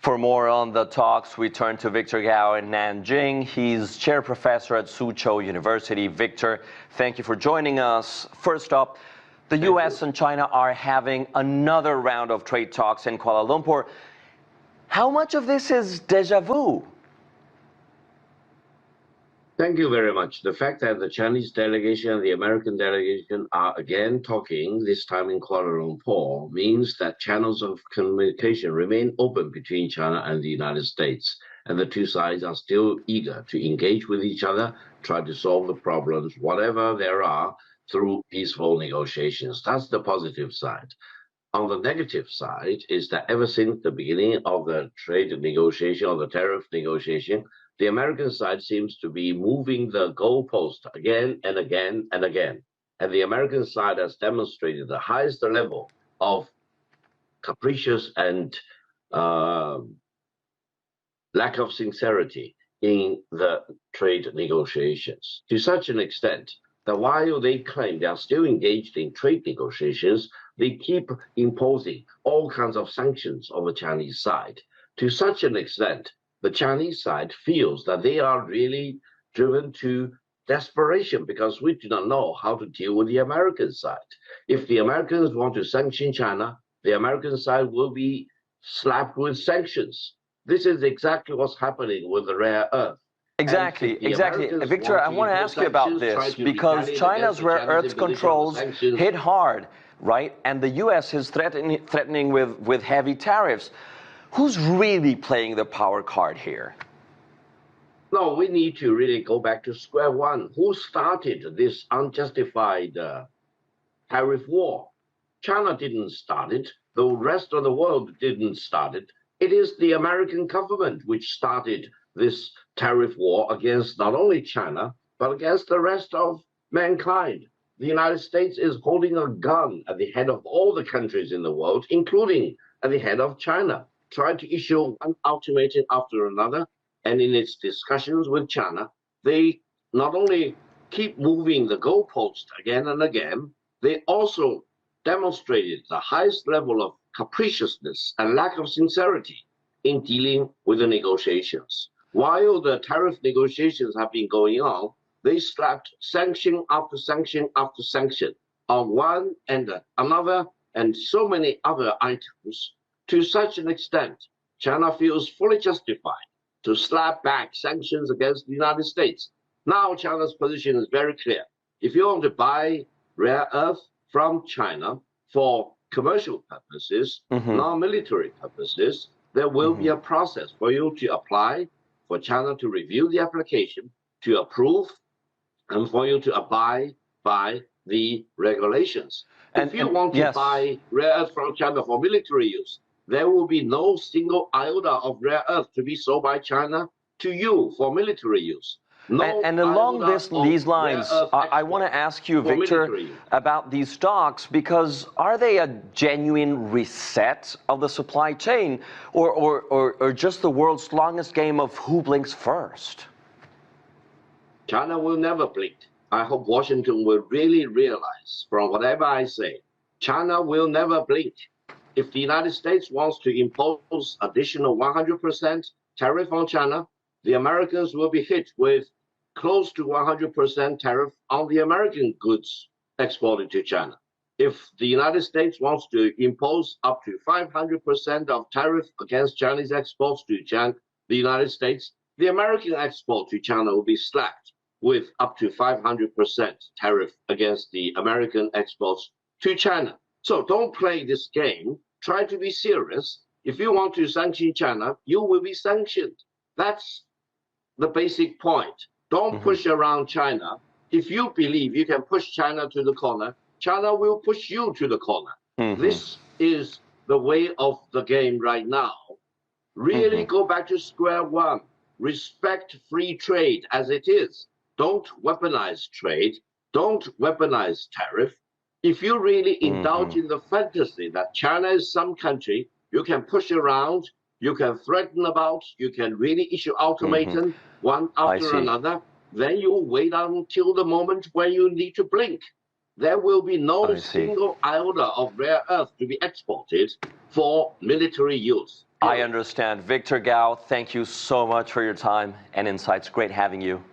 For more on the talks, we turn to Victor Gao in Nanjing. He's chair professor at Suzhou University. Victor, thank you for joining us. First up, the U.S. and China are having another round of trade talks in Kuala Lumpur. How much of this is déjà vu? Thank you very much. The fact that the Chinese delegation and the American delegation are again talking, this time in Kuala Lumpur, means that channels of communication remain open between China and the United States. And the two sides are still eager to engage with each other, try to solve the problems, whatever there are, through peaceful negotiations. That's the positive side. On the negative side is that ever since the beginning of the trade negotiation or the tariff negotiation, the American side seems to be moving the goalpost again and again and again. And the American side has demonstrated the highest level of capricious and lack of sincerity in the trade negotiations, to such an extent that while they claim they are still engaged in trade negotiations, they keep imposing all kinds of sanctions on the Chinese side, to such an extent the Chinese side feels that they are really driven to desperation because we do not know how to deal with the American side. If the Americans want to sanction China, the American side will be slapped with sanctions. This is exactly what's happening with the rare earth. Exactly. Victor, I want to ask you about this because China's rare earth controls hit hard, right? And the U.S. is threatening with heavy tariffs. Who's really playing the power card here? No, we need to really go back to square one. Who started this unjustified tariff war? China didn't start it. The rest of the world didn't start it. It is the American government which started this tariff war against not only China, but against the rest of mankind. The United States is holding a gun at the head of all the countries in the world, including at the head of China, trying to issue one ultimatum after another. And in its discussions with China, they not only keep moving the goalpost again and again, they also demonstrated the highest level of capriciousness and lack of sincerity in dealing with the negotiations. While the tariff negotiations have been going on, they slapped sanction after sanction after sanction on one and another and so many other items, to such an extent China feels fully justified to slap back sanctions against the United States. Now China's position is very clear. If you want to buy rare earth from China for commercial purposes, non-military purposes, there will be a process for you to apply, for China to review the application, to approve, and for you to abide by the regulations. If you want to buy rare earth from China for military use, there will be no single iota of rare earth to be sold by China to you for military use. And along these lines, I want to ask you, Victor, about these talks, because are they a genuine reset of the supply chain or just the world's longest game of who blinks first? China will never blink. I hope Washington will really realize from whatever I say, China will never blink. If the United States wants to impose additional 100% tariff on China, the Americans will be hit with close to 100% tariff on the American goods exported to China. If the United States wants to impose up to 500% of tariff against Chinese exports to the United States, the American export to China will be slapped with up to 500% tariff against the American exports to China. So don't play this game. Try to be serious. If you want to sanction China, you will be sanctioned. That's the basic point. Don't push around China. If you believe you can push China to the corner, China will push you to the corner. This is the way of the game right now. Really go back to square one. Respect free trade as it is. Don't weaponize trade. Don't weaponize tariff. If you really indulge in the fantasy that China is some country you can push around, you can threaten about, you can really issue ultimatum one after another, then you wait until the moment when you need to blink. There will be no single iota of rare earth to be exported for military use. I understand. Victor Gao, thank you so much for your time and insights. Great having you.